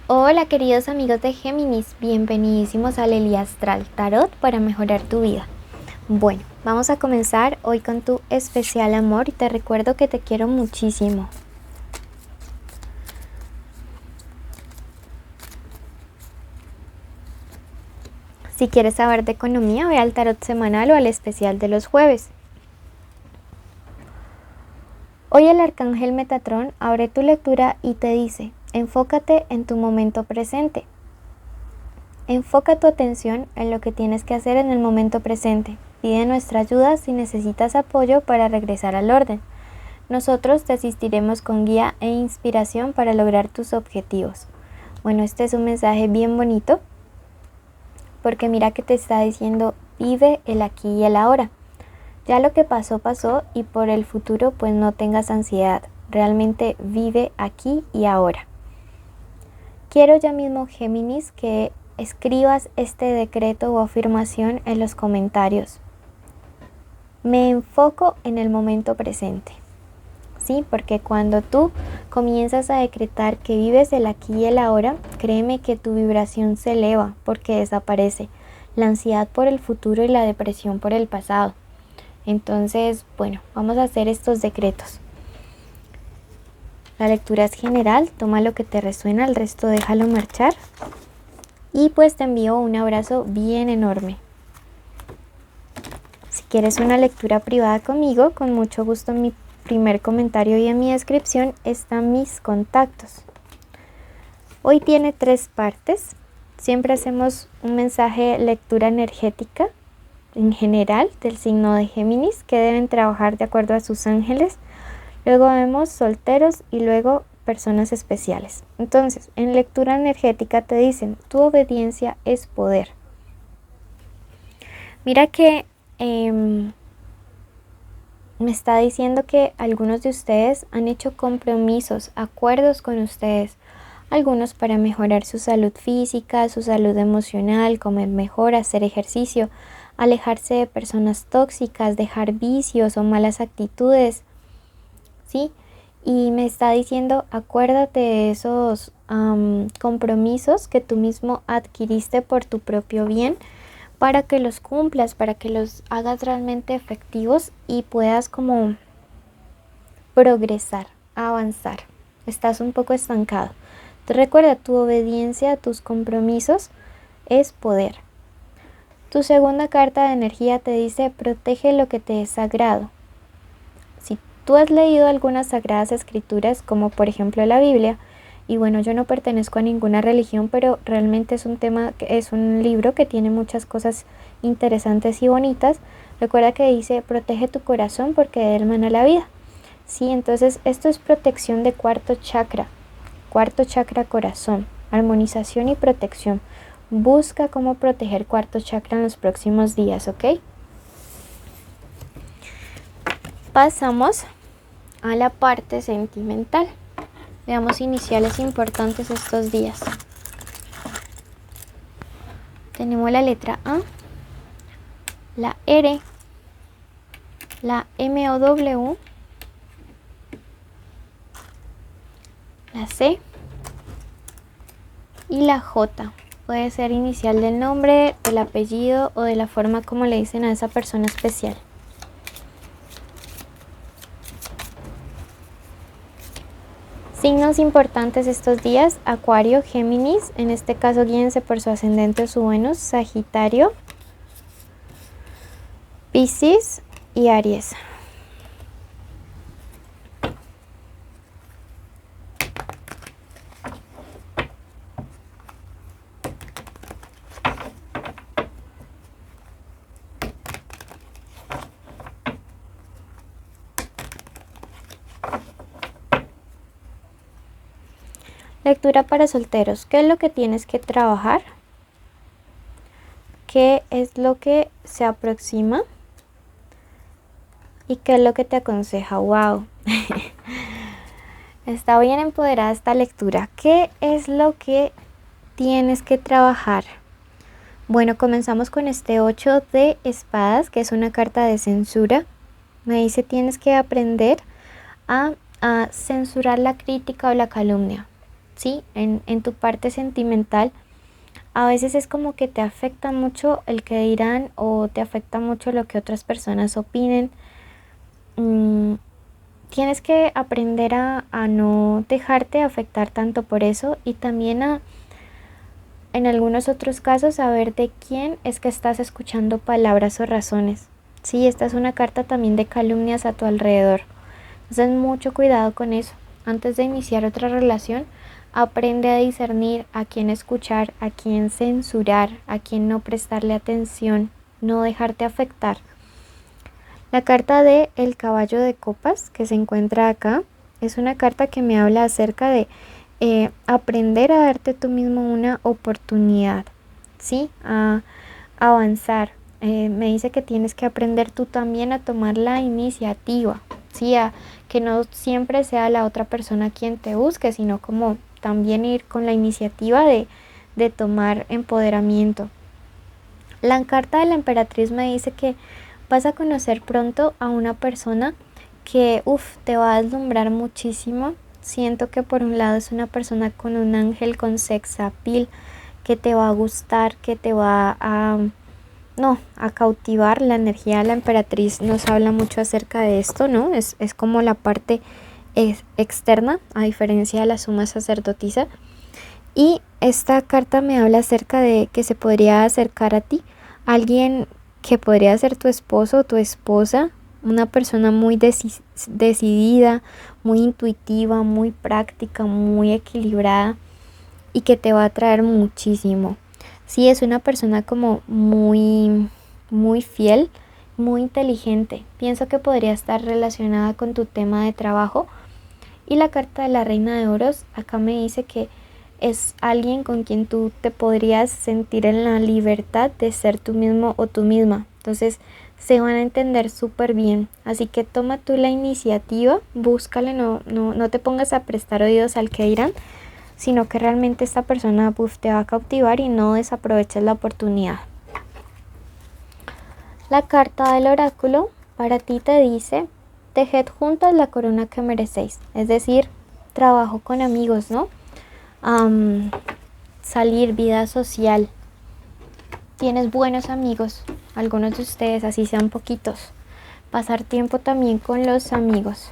Hola queridos amigos de Géminis, bienvenidísimos al Eli Astral Tarot para mejorar tu vida. Bueno, vamos a comenzar hoy con tu especial amor y te recuerdo que te quiero muchísimo. Si quieres saber de economía, ve al tarot semanal o al especial de los jueves. Hoy el arcángel Metatrón abre tu lectura y te dice, enfócate en tu momento presente. Enfoca tu atención en lo que tienes que hacer en el momento presente. Pide nuestra ayuda si necesitas apoyo para regresar al orden. Nosotros te asistiremos con guía e inspiración para lograr tus objetivos. Bueno, este es un mensaje bien bonito porque mira que te está diciendo vive el aquí y el ahora. Ya lo que pasó, pasó y por el futuro pues no tengas ansiedad. Realmente vive aquí y ahora. Quiero ya mismo, Géminis, que escribas este decreto o afirmación en los comentarios. Me enfoco en el momento presente. Sí, porque cuando tú comienzas a decretar que vives el aquí y el ahora, créeme que tu vibración se eleva porque desaparece la ansiedad por el futuro y la depresión por el pasado. Entonces, bueno, vamos a hacer estos decretos. La lectura es general, toma lo que te resuena, el resto déjalo marchar. Y pues te envío un abrazo bien enorme. Si quieres una lectura privada conmigo, con mucho gusto en mi primer comentario y en mi descripción están mis contactos. Hoy tiene 3 partes. Siempre hacemos un mensaje lectura energética en general del signo de Géminis que deben trabajar de acuerdo a sus ángeles. Luego vemos solteros y luego personas especiales. Entonces, en lectura energética te dicen, tu obediencia es poder. Mira que me está diciendo que algunos de ustedes han hecho compromisos, acuerdos con ustedes. Algunos para mejorar su salud física, su salud emocional, comer mejor, hacer ejercicio, alejarse de personas tóxicas, dejar vicios o malas actitudes, ¿sí? Y me está diciendo, acuérdate de esos compromisos que tú mismo adquiriste por tu propio bien para que los cumplas, para que los hagas realmente efectivos y puedas como progresar, avanzar. Estás un poco estancado. Recuerda, tu obediencia a tus compromisos es poder. Tu segunda carta de energía te dice, protege lo que te es sagrado. Si tú has leído algunas sagradas escrituras, como por ejemplo la Biblia, y bueno, yo no pertenezco a ninguna religión, pero realmente es un libro que tiene muchas cosas interesantes y bonitas. Recuerda que dice, protege tu corazón porque de él mana la vida. Sí, entonces esto es protección de cuarto chakra corazón, armonización y protección. Busca cómo proteger cuarto chakra en los próximos días, ¿ok? Pasamos a la parte sentimental. Veamos iniciales importantes estos días. Tenemos la letra A, la R, la MOW, la C y la J. Puede ser inicial del nombre, del apellido o de la forma como le dicen a esa persona especial. Signos importantes estos días, Acuario, Géminis, en este caso guíense por su ascendente o su Venus, Sagitario, Piscis y Aries. Lectura para solteros. ¿Qué es lo que tienes que trabajar? ¿Qué es lo que se aproxima? ¿Y qué es lo que te aconseja? ¡Wow! Está bien empoderada esta lectura. ¿Qué es lo que tienes que trabajar? Bueno, comenzamos con este 8 de espadas, que es una carta de censura. Me dice tienes que aprender a censurar la crítica o la calumnia. ¿sí? En tu parte sentimental, a veces es como que te afecta mucho el que dirán o te afecta mucho lo que otras personas opinen. Mm, Tienes que aprender a no dejarte afectar tanto por eso y también en algunos otros casos, saber de quién es que estás escuchando palabras o razones. Sí, esta es una carta también de calumnias a tu alrededor. Entonces, mucho cuidado con eso. Antes de iniciar otra relación, aprende a discernir a quién escuchar, a quién censurar, a quién no prestarle atención, no dejarte afectar. La carta de El Caballo de Copas, que se encuentra acá, es una carta que me habla acerca de aprender a darte tú mismo una oportunidad, ¿sí? A avanzar. Me dice que tienes que aprender tú también a tomar la iniciativa, ¿sí? A que no siempre sea la otra persona quien te busque, sino como también ir con la iniciativa de tomar empoderamiento. La carta de la emperatriz me dice que vas a conocer pronto a una persona que te va a deslumbrar muchísimo. Siento que por un lado es una persona con un ángel con sex appeal que te va a gustar, que te va a cautivar. La energía de la emperatriz nos habla mucho acerca de esto, ¿no? Es como la parte externa, a diferencia de la suma sacerdotisa. Y esta carta me habla acerca de que se podría acercar a ti alguien que podría ser tu esposo o tu esposa, una persona muy decidida, muy intuitiva, muy práctica, muy equilibrada y que te va a atraer muchísimo. Sí, es una persona como muy fiel, muy inteligente. Pienso que podría estar relacionada con tu tema de trabajo. Y la carta de la Reina de Oros acá me dice que es alguien con quien tú te podrías sentir en la libertad de ser tú mismo o tú misma. Entonces se van a entender súper bien. Así que toma tú la iniciativa, búscale, no te pongas a prestar oídos al que dirán, sino que realmente esta persona te va a cautivar y no desaproveches la oportunidad. La carta del oráculo para ti te dice: tejed juntas la corona que merecéis. Es decir, trabajo con amigos, ¿no? Salir, vida social. Tienes buenos amigos, algunos de ustedes, así sean poquitos. Pasar tiempo también con los amigos.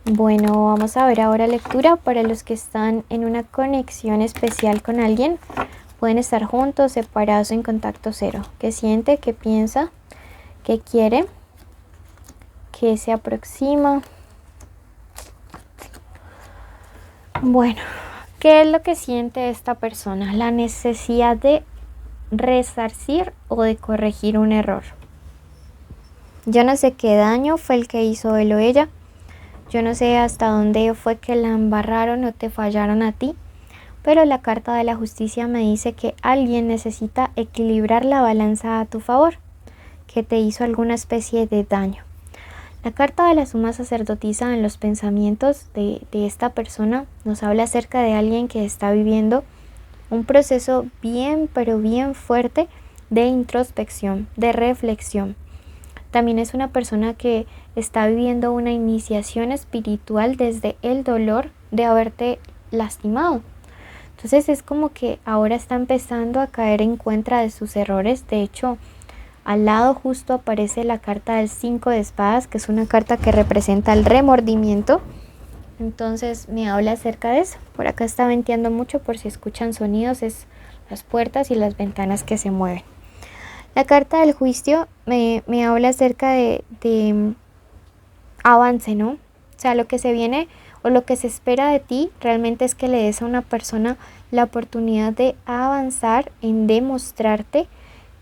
Bueno, vamos a ver ahora lectura para los que están en una conexión especial con alguien. Pueden estar juntos, separados, en contacto cero. ¿Qué siente? ¿Qué piensa? ¿Qué quiere? ¿Qué se aproxima? Bueno, ¿qué es lo que siente esta persona? La necesidad de resarcir o de corregir un error. Yo no sé qué daño fue el que hizo él o ella. Yo no sé hasta dónde fue que la embarraron o te fallaron a ti. Pero la carta de la justicia me dice que alguien necesita equilibrar la balanza a tu favor, que te hizo alguna especie de daño. La carta de la suma sacerdotisa en los pensamientos de esta persona nos habla acerca de alguien que está viviendo un proceso bien, pero bien fuerte de introspección, de reflexión. También es una persona que está viviendo una iniciación espiritual desde el dolor de haberte lastimado. Entonces es como que ahora está empezando a caer en cuenta de sus errores. De hecho, al lado justo aparece la carta del 5 de espadas, que es una carta que representa el remordimiento. Entonces me habla acerca de eso. Por acá está venteando mucho, por si escuchan sonidos, es las puertas y las ventanas que se mueven. La carta del juicio me habla acerca de avance, ¿no? O sea, lo que se viene o lo que se espera de ti realmente es que le des a una persona la oportunidad de avanzar en demostrarte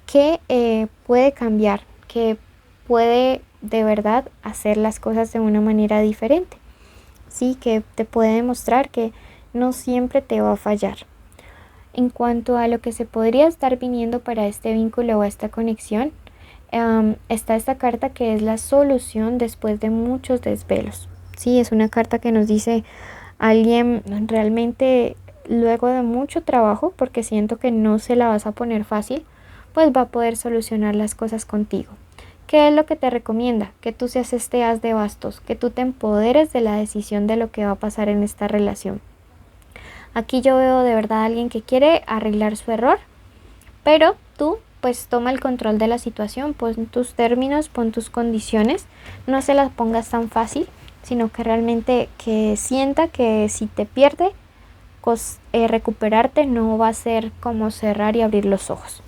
que puede cambiar, que puede de verdad hacer las cosas de una manera diferente. Sí, que te puede demostrar que no siempre te va a fallar. En cuanto a lo que se podría estar viniendo para este vínculo o esta conexión, está esta carta que es la solución después de muchos desvelos. Sí, es una carta que nos dice alguien realmente luego de mucho trabajo, porque siento que no se la vas a poner fácil, pues va a poder solucionar las cosas contigo. ¿Qué es lo que te recomienda? Que tú seas este as de bastos, que tú te empoderes de la decisión de lo que va a pasar en esta relación. Aquí yo veo de verdad a alguien que quiere arreglar su error, pero tú pues toma el control de la situación, pon tus términos, pon tus condiciones, no se las pongas tan fácil, sino que realmente que sienta que si te pierde, recuperarte no va a ser como cerrar y abrir los ojos.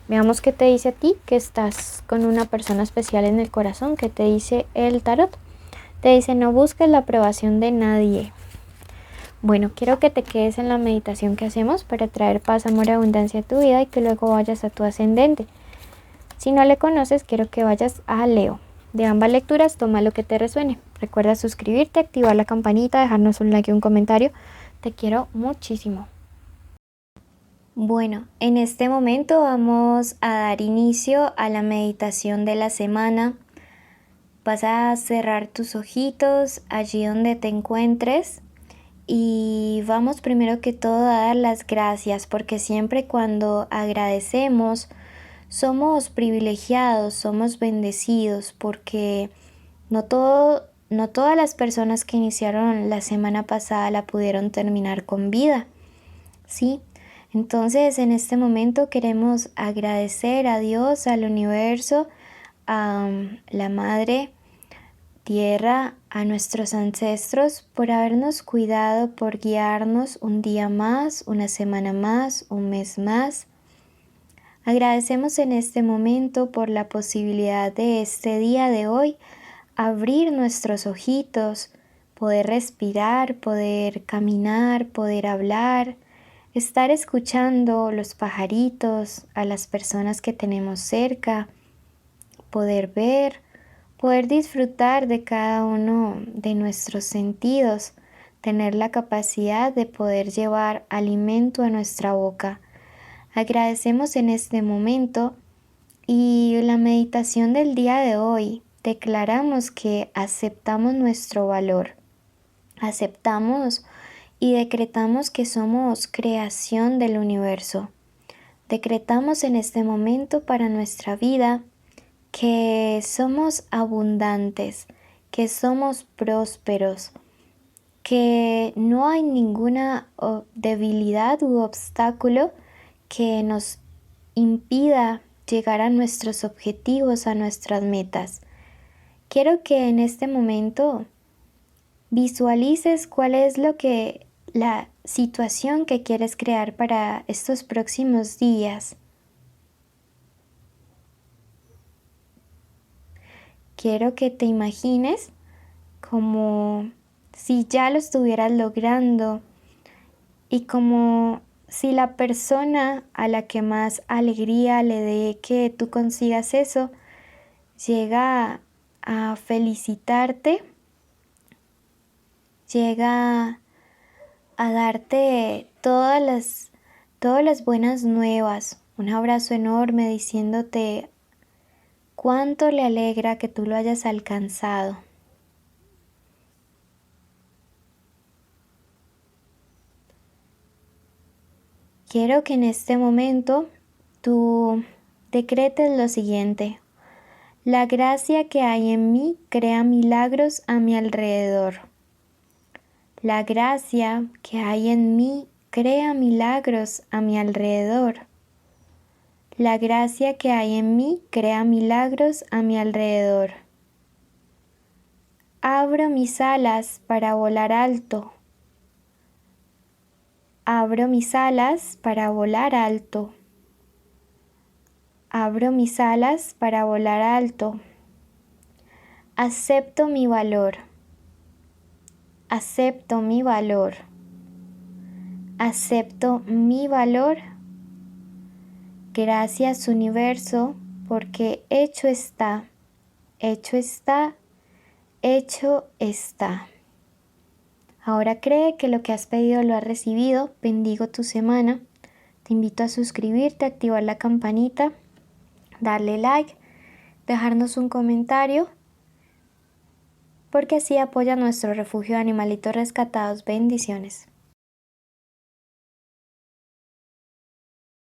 Veamos qué te dice a ti, que estás con una persona especial en el corazón, que te dice el tarot. Te dice: no busques la aprobación de nadie. Bueno, quiero que te quedes en la meditación que hacemos para traer paz, amor y abundancia a tu vida y que luego vayas a tu ascendente. Si no le conoces, quiero que vayas a Leo. De ambas lecturas, toma lo que te resuene. Recuerda suscribirte, activar la campanita, dejarnos un like y un comentario. Te quiero muchísimo. Bueno, en este momento vamos a dar inicio a la meditación de la semana. Vas a cerrar tus ojitos allí donde te encuentres y vamos primero que todo a dar las gracias, porque siempre cuando agradecemos somos privilegiados, somos bendecidos, porque no todas las personas que iniciaron la semana pasada la pudieron terminar con vida, ¿sí? Entonces en este momento queremos agradecer a Dios, al universo, a la Madre Tierra, a nuestros ancestros por habernos cuidado, por guiarnos un día más, una semana más, un mes más. Agradecemos en este momento por la posibilidad de este día de hoy abrir nuestros ojitos, poder respirar, poder caminar, poder hablar, estar escuchando los pajaritos, a las personas que tenemos cerca, poder ver, poder disfrutar de cada uno de nuestros sentidos, tener la capacidad de poder llevar alimento a nuestra boca. Agradecemos en este momento y la meditación del día de hoy declaramos que aceptamos nuestro valor, aceptamos y decretamos que somos creación del universo. Decretamos en este momento para nuestra vida que somos abundantes, que somos prósperos, que no hay ninguna debilidad u obstáculo que nos impida llegar a nuestros objetivos, a nuestras metas. Quiero que en este momento visualices cuál es la situación que quieres crear para estos próximos días. Quiero que te imagines como si ya lo estuvieras logrando y como si la persona a la que más alegría le dé que tú consigas eso llega a felicitarte, llega a darte todas las buenas nuevas, un abrazo enorme diciéndote cuánto le alegra que tú lo hayas alcanzado. Quiero que en este momento tú decretes lo siguiente: la gracia que hay en mí crea milagros a mi alrededor. La gracia que hay en mí crea milagros a mi alrededor. La gracia que hay en mí crea milagros a mi alrededor. Abro mis alas para volar alto. Abro mis alas para volar alto. Abro mis alas para volar alto. Acepto mi valor. Acepto mi valor. Acepto mi valor. Gracias, universo, porque hecho está, hecho está, hecho está. Ahora cree que lo que has pedido lo has recibido. Bendigo tu semana. Te invito a suscribirte, activar la campanita, darle like, dejarnos un comentario, porque así apoya nuestro refugio de animalitos rescatados. Bendiciones.